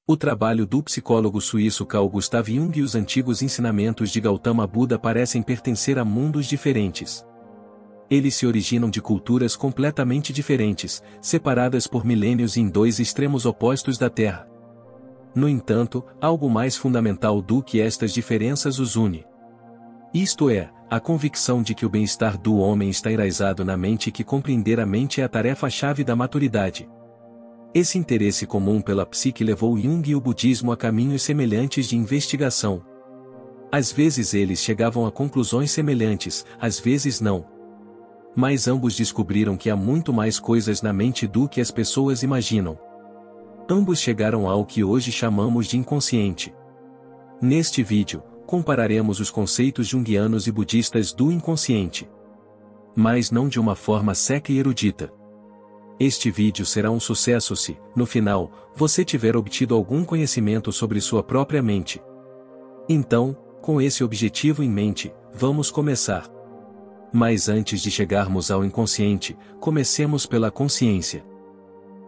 O trabalho do psicólogo suíço Carl Gustav Jung e os antigos ensinamentos de Gautama Buda parecem pertencer a mundos diferentes. Eles se originam de culturas completamente diferentes, separadas por milênios e em dois extremos opostos da Terra. No entanto, algo mais fundamental do que estas diferenças os une. Isto é, a convicção de que o bem-estar do homem está enraizado na mente e que compreender a mente é a tarefa-chave da maturidade. Esse interesse comum pela psique levou Jung e o budismo a caminhos semelhantes de investigação. Às vezes eles chegavam a conclusões semelhantes, às vezes não. Mas ambos descobriram que há muito mais coisas na mente do que as pessoas imaginam. Ambos chegaram ao que hoje chamamos de inconsciente. Neste vídeo, compararemos os conceitos junguianos e budistas do inconsciente. Mas não de uma forma seca e erudita. Este vídeo será um sucesso se, no final, você tiver obtido algum conhecimento sobre sua própria mente. Então, com esse objetivo em mente, vamos começar. Mas antes de chegarmos ao inconsciente, comecemos pela consciência.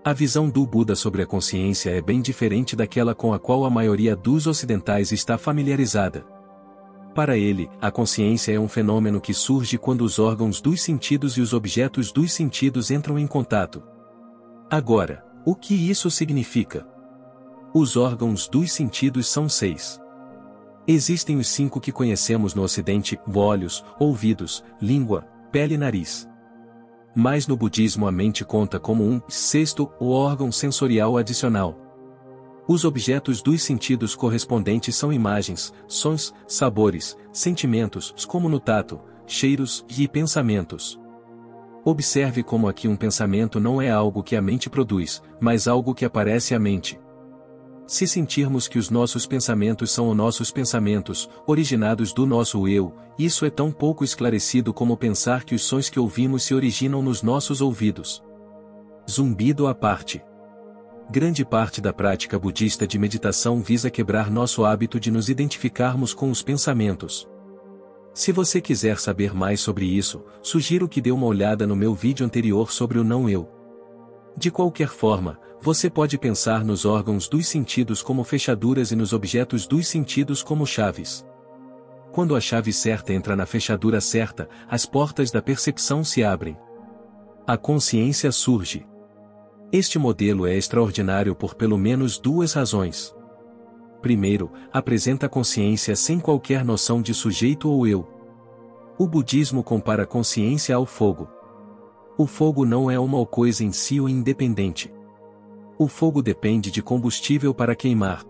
A visão do Buda sobre a consciência é bem diferente daquela com a qual a maioria dos ocidentais está familiarizada. Para ele, a consciência é um fenômeno que surge quando os órgãos dos sentidos e os objetos dos sentidos entram em contato. Agora, o que isso significa? Os órgãos dos sentidos são 6. Existem os 5 que conhecemos no Ocidente: olhos, ouvidos, língua, pele e nariz. Mas no budismo a mente conta como um sexto, o órgão sensorial adicional. Os objetos dos sentidos correspondentes são imagens, sons, sabores, sentimentos, como no tato, cheiros e pensamentos. Observe como aqui um pensamento não é algo que a mente produz, mas algo que aparece à mente. Se sentirmos que os nossos pensamentos são os nossos pensamentos, originados do nosso eu, isso é tão pouco esclarecido como pensar que os sons que ouvimos se originam nos nossos ouvidos. Zumbido à parte. Grande parte da prática budista de meditação visa quebrar nosso hábito de nos identificarmos com os pensamentos. Se você quiser saber mais sobre isso, sugiro que dê uma olhada no meu vídeo anterior sobre o não-eu. De qualquer forma, você pode pensar nos órgãos dos sentidos como fechaduras e nos objetos dos sentidos como chaves. Quando a chave certa entra na fechadura certa, as portas da percepção se abrem. A consciência surge. Este modelo é extraordinário por pelo menos 2 razões. Primeiro, apresenta a consciência sem qualquer noção de sujeito ou eu. O budismo compara a consciência ao fogo. O fogo não é uma coisa em si ou independente. O fogo depende de combustível para queimar.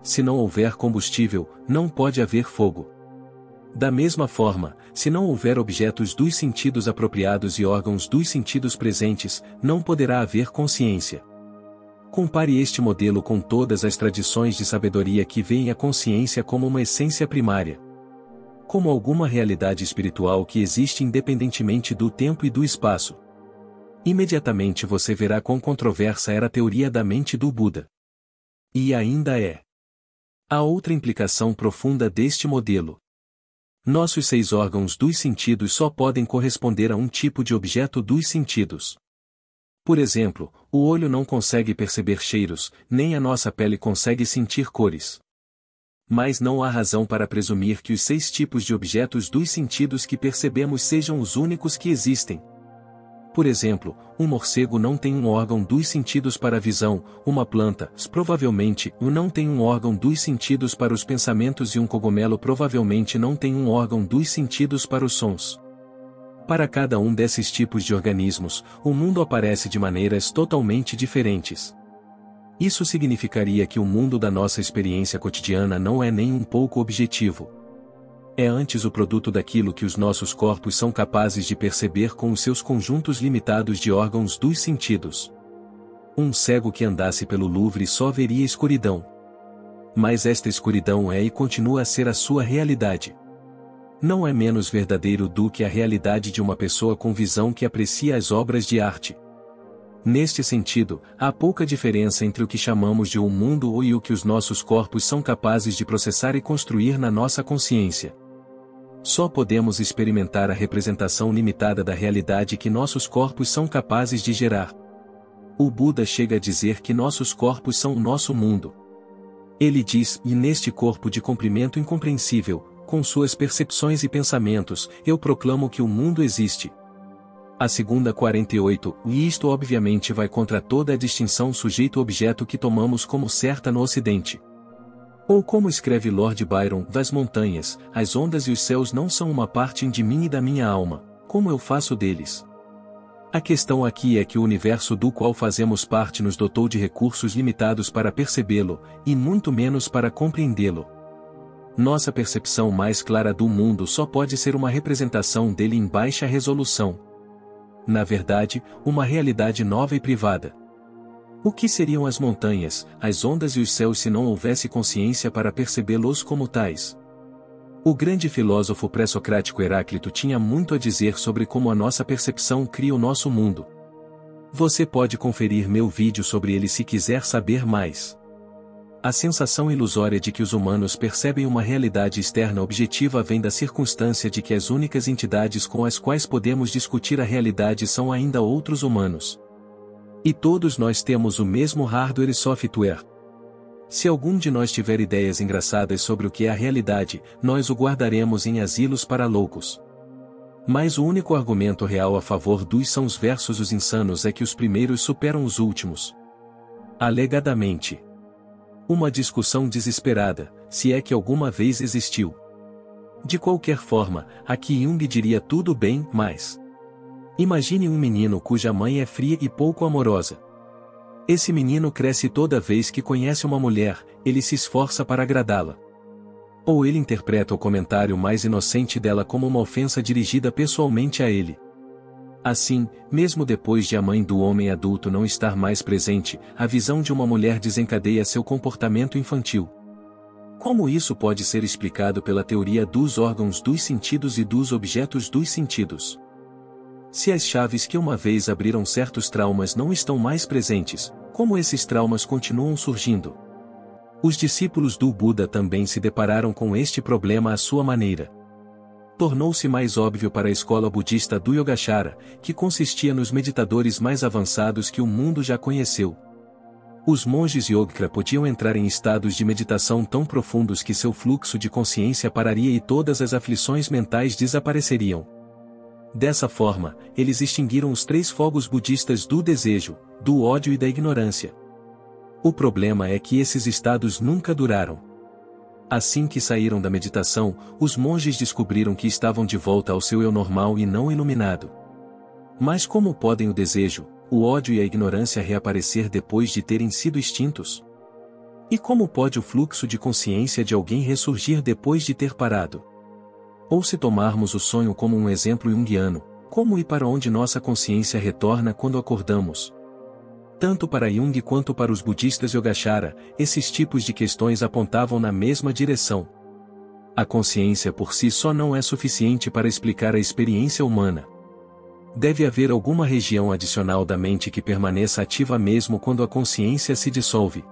Se não houver combustível, não pode haver fogo. Da mesma forma, se não houver objetos dos sentidos apropriados e órgãos dos sentidos presentes, não poderá haver consciência. Compare este modelo com todas as tradições de sabedoria que veem a consciência como uma essência primária. Como alguma realidade espiritual que existe independentemente do tempo e do espaço. Imediatamente você verá quão controversa era a teoria da mente do Buda. E ainda é. Há outra implicação profunda deste modelo. Nossos 6 órgãos dos sentidos só podem corresponder a um tipo de objeto dos sentidos. Por exemplo, o olho não consegue perceber cheiros, nem a nossa pele consegue sentir cores. Mas não há razão para presumir que os 6 tipos de objetos dos sentidos que percebemos sejam os únicos que existem. Por exemplo, um morcego não tem um órgão dos sentidos para a visão, uma planta, provavelmente, não tem um órgão dos sentidos para os pensamentos e um cogumelo provavelmente não tem um órgão dos sentidos para os sons. Para cada um desses tipos de organismos, o mundo aparece de maneiras totalmente diferentes. Isso significaria que o mundo da nossa experiência cotidiana não é nem um pouco objetivo. É antes o produto daquilo que os nossos corpos são capazes de perceber com os seus conjuntos limitados de órgãos dos sentidos. Um cego que andasse pelo Louvre só veria escuridão. Mas esta escuridão é e continua a ser a sua realidade. Não é menos verdadeiro do que a realidade de uma pessoa com visão que aprecia as obras de arte. Neste sentido, há pouca diferença entre o que chamamos de um mundo e o que os nossos corpos são capazes de processar e construir na nossa consciência. Só podemos experimentar a representação limitada da realidade que nossos corpos são capazes de gerar. O Buda chega a dizer que nossos corpos são o nosso mundo. Ele diz, e neste corpo de comprimento incompreensível, com suas percepções e pensamentos, eu proclamo que o mundo existe. A segunda 48, e isto obviamente vai contra toda a distinção sujeito-objeto que tomamos como certa no Ocidente. Ou como escreve Lord Byron, das montanhas, as ondas e os céus não são uma parte de mim e da minha alma, como eu faço deles. A questão aqui é que o universo do qual fazemos parte nos dotou de recursos limitados para percebê-lo, e muito menos para compreendê-lo. Nossa percepção mais clara do mundo só pode ser uma representação dele em baixa resolução. Na verdade, uma realidade nova e privada. O que seriam as montanhas, as ondas e os céus se não houvesse consciência para percebê-los como tais? O grande filósofo pré-socrático Heráclito tinha muito a dizer sobre como a nossa percepção cria o nosso mundo. Você pode conferir meu vídeo sobre ele se quiser saber mais. A sensação ilusória de que os humanos percebem uma realidade externa objetiva vem da circunstância de que as únicas entidades com as quais podemos discutir a realidade são ainda outros humanos. E todos nós temos o mesmo hardware e software. Se algum de nós tiver ideias engraçadas sobre o que é a realidade, nós o guardaremos em asilos para loucos. Mas o único argumento real a favor dos sãos versus os insanos é que os primeiros superam os últimos. Alegadamente. Uma discussão desesperada, se é que alguma vez existiu. De qualquer forma, aqui Jung diria tudo bem, mas... Imagine um menino cuja mãe é fria e pouco amorosa. Esse menino cresce toda vez que conhece uma mulher, ele se esforça para agradá-la. Ou ele interpreta o comentário mais inocente dela como uma ofensa dirigida pessoalmente a ele. Assim, mesmo depois de a mãe do homem adulto não estar mais presente, a visão de uma mulher desencadeia seu comportamento infantil. Como isso pode ser explicado pela teoria dos órgãos dos sentidos e dos objetos dos sentidos? Se as chaves que uma vez abriram certos traumas não estão mais presentes, como esses traumas continuam surgindo? Os discípulos do Buda também se depararam com este problema à sua maneira. Tornou-se mais óbvio para a escola budista do Yogacara, que consistia nos meditadores mais avançados que o mundo já conheceu. Os monges Yogacara podiam entrar em estados de meditação tão profundos que seu fluxo de consciência pararia e todas as aflições mentais desapareceriam. Dessa forma, eles extinguiram os 3 fogos budistas do desejo, do ódio e da ignorância. O problema é que esses estados nunca duraram. Assim que saíram da meditação, os monges descobriram que estavam de volta ao seu eu normal e não iluminado. Mas como podem o desejo, o ódio e a ignorância reaparecer depois de terem sido extintos? E como pode o fluxo de consciência de alguém ressurgir depois de ter parado? Ou se tomarmos o sonho como um exemplo junguiano, como e para onde nossa consciência retorna quando acordamos? Tanto para Jung quanto para os budistas Yogacara, esses tipos de questões apontavam na mesma direção. A consciência por si só não é suficiente para explicar a experiência humana. Deve haver alguma região adicional da mente que permaneça ativa mesmo quando a consciência se dissolve.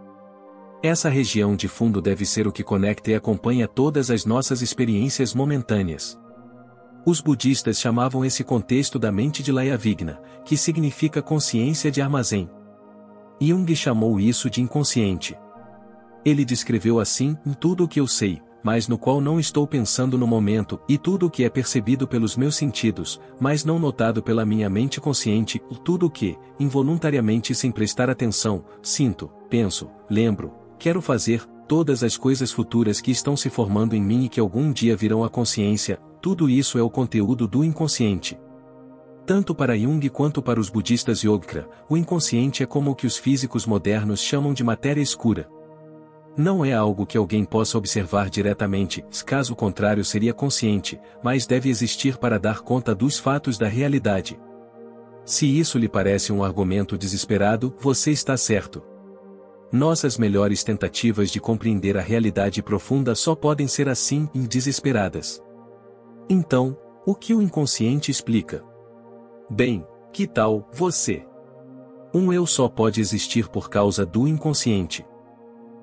Essa região de fundo deve ser o que conecta e acompanha todas as nossas experiências momentâneas. Os budistas chamavam esse contexto da mente de Layavigna, que significa consciência de armazém. Jung chamou isso de inconsciente. Ele descreveu assim, tudo o que eu sei, mas no qual não estou pensando no momento, e tudo o que é percebido pelos meus sentidos, mas não notado pela minha mente consciente, tudo o que, involuntariamente sem prestar atenção, sinto, penso, lembro, quero fazer, todas as coisas futuras que estão se formando em mim e que algum dia virão à consciência, tudo isso é o conteúdo do inconsciente. Tanto para Jung quanto para os budistas Yogacara, o inconsciente é como o que os físicos modernos chamam de matéria escura. Não é algo que alguém possa observar diretamente, caso contrário seria consciente, mas deve existir para dar conta dos fatos da realidade. Se isso lhe parece um argumento desesperado, você está certo. Nossas melhores tentativas de compreender a realidade profunda só podem ser assim, desesperadas. Então, o que o inconsciente explica? Bem, que tal você? Um eu só pode existir por causa do inconsciente.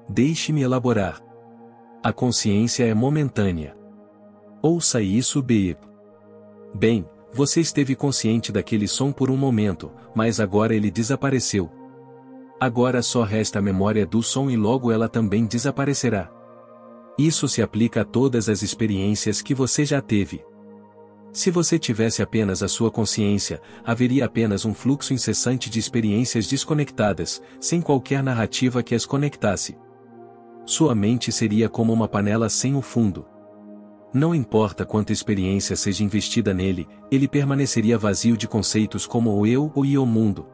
Deixe-me elaborar. A consciência é momentânea. Ouça isso bem. Bem, você esteve consciente daquele som por um momento, mas agora ele desapareceu. Agora só resta a memória do som e logo ela também desaparecerá. Isso se aplica a todas as experiências que você já teve. Se você tivesse apenas a sua consciência, haveria apenas um fluxo incessante de experiências desconectadas, sem qualquer narrativa que as conectasse. Sua mente seria como uma panela sem o fundo. Não importa quanta experiência seja investida nele, ele permaneceria vazio de conceitos como o eu e o mundo.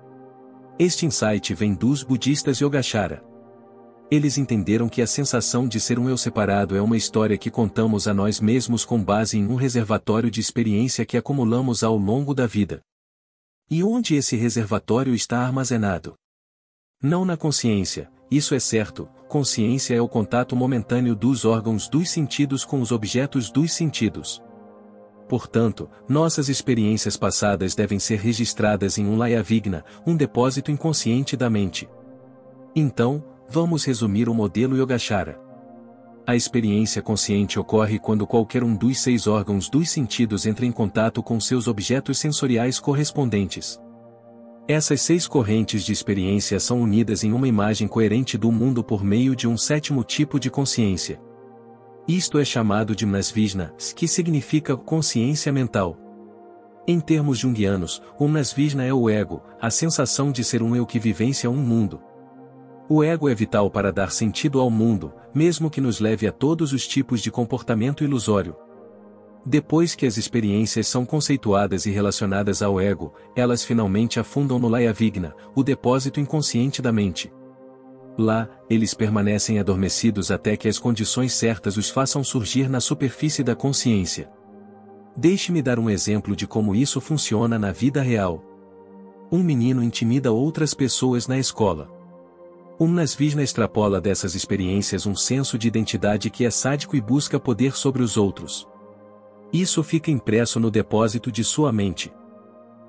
Este insight vem dos budistas Yogacara. Eles entenderam que a sensação de ser um eu separado é uma história que contamos a nós mesmos com base em um reservatório de experiência que acumulamos ao longo da vida. E onde esse reservatório está armazenado? Não na consciência, isso é certo, consciência é o contato momentâneo dos órgãos dos sentidos com os objetos dos sentidos. Portanto, nossas experiências passadas devem ser registradas em um Layavigna, um depósito inconsciente da mente. Então, vamos resumir o modelo Yogacara. A experiência consciente ocorre quando qualquer um dos 6 órgãos dos sentidos entra em contato com seus objetos sensoriais correspondentes. Essas 6 correntes de experiência são unidas em uma imagem coerente do mundo por meio de um 7º tipo de consciência. Isto é chamado de Mnasvijna, que significa consciência mental. Em termos junguianos, o Mnasvijna é o ego, a sensação de ser um eu que vivencia um mundo. O ego é vital para dar sentido ao mundo, mesmo que nos leve a todos os tipos de comportamento ilusório. Depois que as experiências são conceituadas e relacionadas ao ego, elas finalmente afundam no Layavigna, o depósito inconsciente da mente. Lá, eles permanecem adormecidos até que as condições certas os façam surgir na superfície da consciência. Deixe-me dar um exemplo de como isso funciona na vida real. Um menino intimida outras pessoas na escola. O Mnasvijna extrapola dessas experiências um senso de identidade que é sádico e busca poder sobre os outros. Isso fica impresso no depósito de sua mente.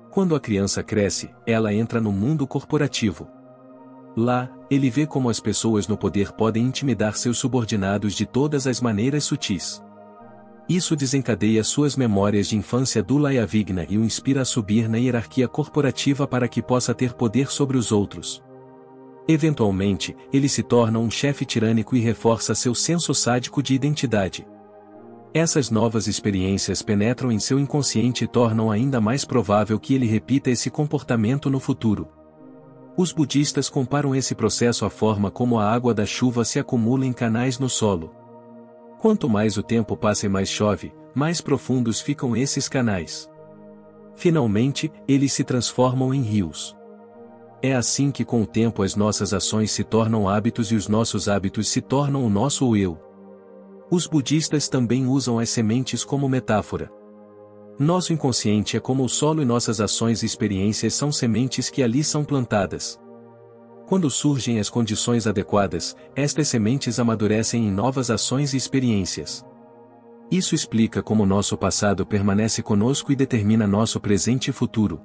Quando a criança cresce, ela entra no mundo corporativo. Lá, ele vê como as pessoas no poder podem intimidar seus subordinados de todas as maneiras sutis. Isso desencadeia suas memórias de infância do Layavigna e o inspira a subir na hierarquia corporativa para que possa ter poder sobre os outros. Eventualmente, ele se torna um chefe tirânico e reforça seu senso sádico de identidade. Essas novas experiências penetram em seu inconsciente e tornam ainda mais provável que ele repita esse comportamento no futuro. Os budistas comparam esse processo à forma como a água da chuva se acumula em canais no solo. Quanto mais o tempo passa e mais chove, mais profundos ficam esses canais. Finalmente, eles se transformam em rios. É assim que com o tempo as nossas ações se tornam hábitos e os nossos hábitos se tornam o nosso eu. Os budistas também usam as sementes como metáfora. Nosso inconsciente é como o solo e nossas ações e experiências são sementes que ali são plantadas. Quando surgem as condições adequadas, estas sementes amadurecem em novas ações e experiências. Isso explica como nosso passado permanece conosco e determina nosso presente e futuro.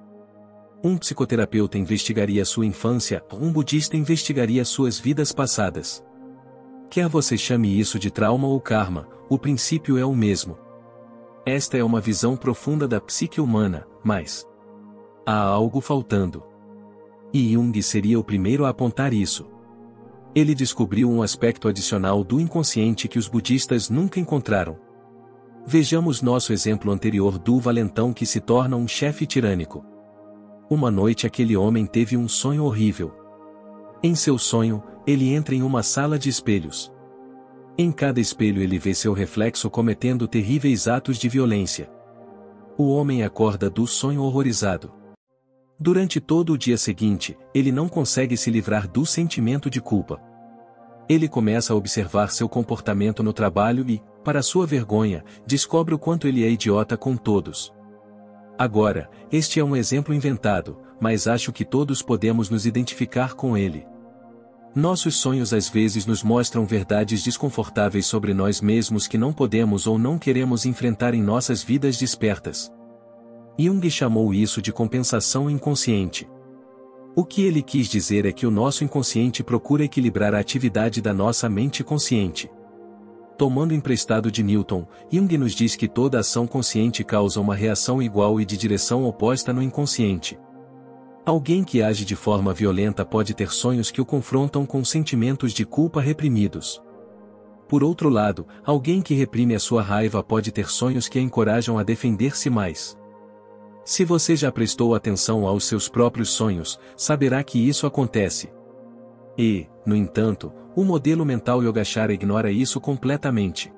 Um psicoterapeuta investigaria sua infância, um budista investigaria suas vidas passadas. Quer você chame isso de trauma ou karma, o princípio é o mesmo. Esta é uma visão profunda da psique humana, mas há algo faltando. E Jung seria o primeiro a apontar isso. Ele descobriu um aspecto adicional do inconsciente que os budistas nunca encontraram. Vejamos nosso exemplo anterior do valentão que se torna um chefe tirânico. Uma noite aquele homem teve um sonho horrível. Em seu sonho, ele entra em uma sala de espelhos. Em cada espelho ele vê seu reflexo cometendo terríveis atos de violência. O homem acorda do sonho horrorizado. Durante todo o dia seguinte, ele não consegue se livrar do sentimento de culpa. Ele começa a observar seu comportamento no trabalho e, para sua vergonha, descobre o quanto ele é idiota com todos. Agora, este é um exemplo inventado, mas acho que todos podemos nos identificar com ele. Nossos sonhos às vezes nos mostram verdades desconfortáveis sobre nós mesmos que não podemos ou não queremos enfrentar em nossas vidas despertas. Jung chamou isso de compensação inconsciente. O que ele quis dizer é que o nosso inconsciente procura equilibrar a atividade da nossa mente consciente. Tomando emprestado de Newton, Jung nos diz que toda ação consciente causa uma reação igual e de direção oposta no inconsciente. Alguém que age de forma violenta pode ter sonhos que o confrontam com sentimentos de culpa reprimidos. Por outro lado, alguém que reprime a sua raiva pode ter sonhos que a encorajam a defender-se mais. Se você já prestou atenção aos seus próprios sonhos, saberá que isso acontece. E, no entanto, o modelo mental Yogacara ignora isso completamente.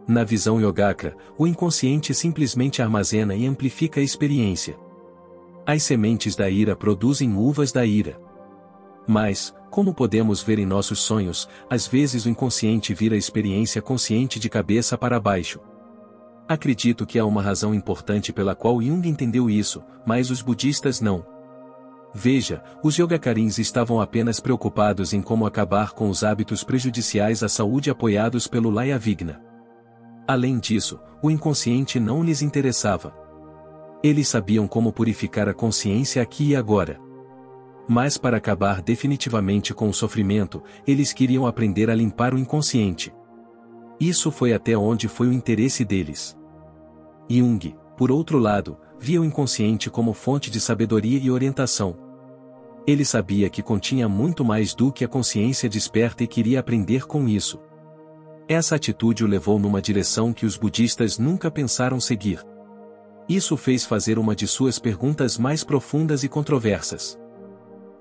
Na visão Yogacara, o inconsciente simplesmente armazena e amplifica a experiência. As sementes da ira produzem uvas da ira. Mas, como podemos ver em nossos sonhos, às vezes o inconsciente vira a experiência consciente de cabeça para baixo. Acredito que há uma razão importante pela qual Jung entendeu isso, mas os budistas não. Veja, os yogacarins estavam apenas preocupados em como acabar com os hábitos prejudiciais à saúde apoiados pelo Laya Vigna. Além disso, o inconsciente não lhes interessava. Eles sabiam como purificar a consciência aqui e agora. Mas para acabar definitivamente com o sofrimento, eles queriam aprender a limpar o inconsciente. Isso foi até onde foi o interesse deles. Jung, por outro lado, via o inconsciente como fonte de sabedoria e orientação. Ele sabia que continha muito mais do que a consciência desperta e queria aprender com isso. Essa atitude o levou numa direção que os budistas nunca pensaram seguir. Isso fez fazer uma de suas perguntas mais profundas e controversas.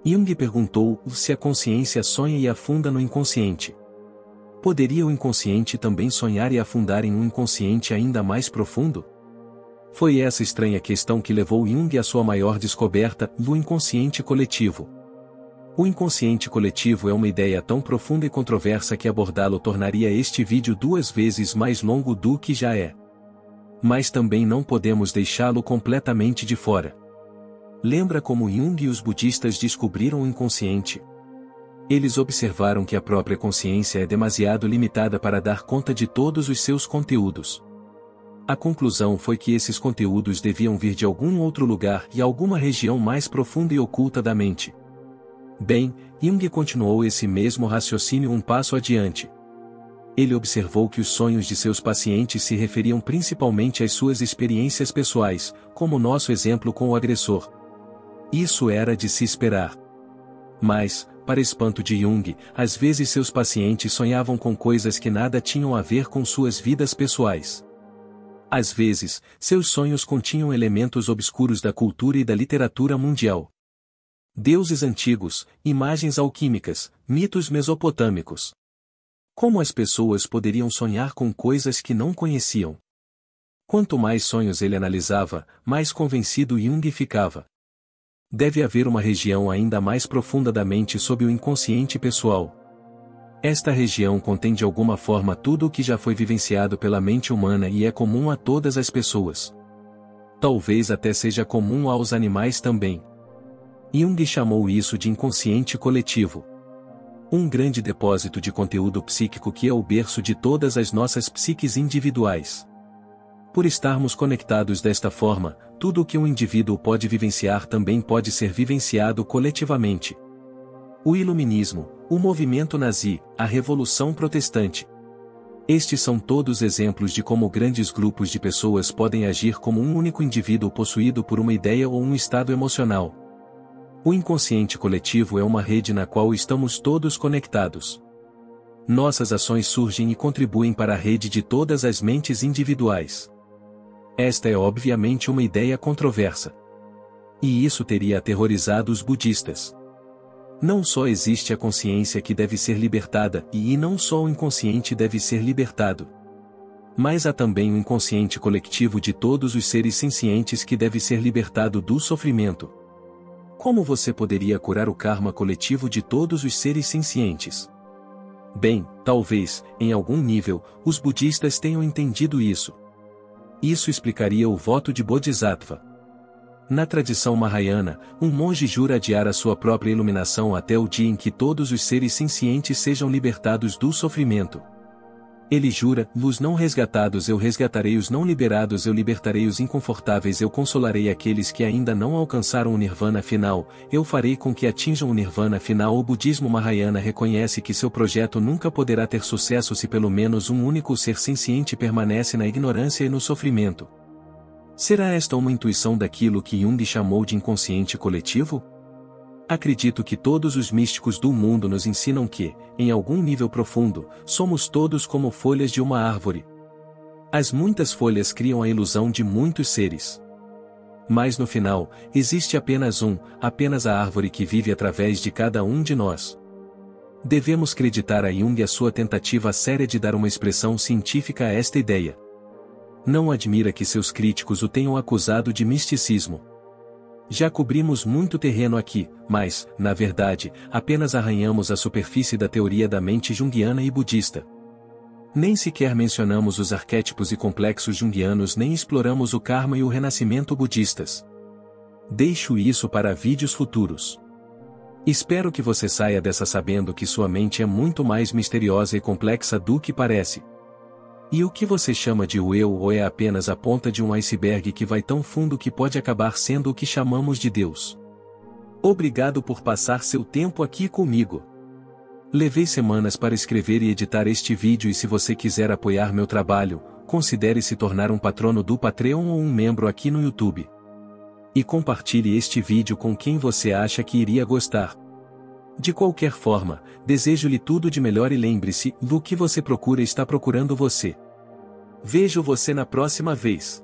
Jung perguntou se a consciência sonha e afunda no inconsciente. Poderia o inconsciente também sonhar e afundar em um inconsciente ainda mais profundo? Foi essa estranha questão que levou Jung à sua maior descoberta, do inconsciente coletivo. O inconsciente coletivo é uma ideia tão profunda e controversa que abordá-lo tornaria este vídeo 2 vezes mais longo do que já é. Mas também não podemos deixá-lo completamente de fora. Lembra como Jung e os budistas descobriram o inconsciente? Eles observaram que a própria consciência é demasiado limitada para dar conta de todos os seus conteúdos. A conclusão foi que esses conteúdos deviam vir de algum outro lugar e alguma região mais profunda e oculta da mente. Bem, Jung continuou esse mesmo raciocínio um passo adiante. Ele observou que os sonhos de seus pacientes se referiam principalmente às suas experiências pessoais, como nosso exemplo com o agressor. Isso era de se esperar. Mas, para espanto de Jung, às vezes seus pacientes sonhavam com coisas que nada tinham a ver com suas vidas pessoais. Às vezes, seus sonhos continham elementos obscuros da cultura e da literatura mundial. Deuses antigos, imagens alquímicas, mitos mesopotâmicos. Como as pessoas poderiam sonhar com coisas que não conheciam? Quanto mais sonhos ele analisava, mais convencido Jung ficava. Deve haver uma região ainda mais profunda da mente sob o inconsciente pessoal. Esta região contém de alguma forma tudo o que já foi vivenciado pela mente humana e é comum a todas as pessoas. Talvez até seja comum aos animais também. Jung chamou isso de inconsciente coletivo. Um grande depósito de conteúdo psíquico que é o berço de todas as nossas psiques individuais. Por estarmos conectados desta forma, tudo o que um indivíduo pode vivenciar também pode ser vivenciado coletivamente. O Iluminismo, o movimento nazi, a Revolução Protestante. Estes são todos exemplos de como grandes grupos de pessoas podem agir como um único indivíduo possuído por uma ideia ou um estado emocional. O inconsciente coletivo é uma rede na qual estamos todos conectados. Nossas ações surgem e contribuem para a rede de todas as mentes individuais. Esta é obviamente uma ideia controversa. E isso teria aterrorizado os budistas. Não só existe a consciência que deve ser libertada e não só o inconsciente deve ser libertado. Mas há também o inconsciente coletivo de todos os seres sencientes que deve ser libertado do sofrimento. Como você poderia curar o karma coletivo de todos os seres sencientes? Bem, talvez, em algum nível, os budistas tenham entendido isso. Isso explicaria o voto de Bodhisattva. Na tradição Mahayana, um monge jura adiar a sua própria iluminação até o dia em que todos os seres sencientes sejam libertados do sofrimento. Ele jura: os não resgatados eu resgatarei, os não liberados eu libertarei, os inconfortáveis eu consolarei, aqueles que ainda não alcançaram o nirvana final, eu farei com que atinjam o nirvana final. O budismo Mahayana reconhece que seu projeto nunca poderá ter sucesso se pelo menos um único ser senciente permanece na ignorância e no sofrimento. Será esta uma intuição daquilo que Jung chamou de inconsciente coletivo? Acredito que todos os místicos do mundo nos ensinam que, em algum nível profundo, somos todos como folhas de uma árvore. As muitas folhas criam a ilusão de muitos seres. Mas no final, existe apenas a árvore que vive através de cada um de nós. Devemos acreditar a Jung a sua tentativa séria de dar uma expressão científica a esta ideia. Não admira que seus críticos o tenham acusado de misticismo. Já cobrimos muito terreno aqui, mas, na verdade, apenas arranhamos a superfície da teoria da mente junguiana e budista. Nem sequer mencionamos os arquétipos e complexos junguianos nem exploramos o karma e o renascimento budistas. Deixo isso para vídeos futuros. Espero que você saia dessa sabendo que sua mente é muito mais misteriosa e complexa do que parece. E o que você chama de o eu ou é apenas a ponta de um iceberg que vai tão fundo que pode acabar sendo o que chamamos de Deus. Obrigado por passar seu tempo aqui comigo. Levei semanas para escrever e editar este vídeo e se você quiser apoiar meu trabalho, considere se tornar um patrono do Patreon ou um membro aqui no YouTube. E compartilhe este vídeo com quem você acha que iria gostar. De qualquer forma, desejo-lhe tudo de melhor e lembre-se, do que você procura está procurando você. Vejo você na próxima vez.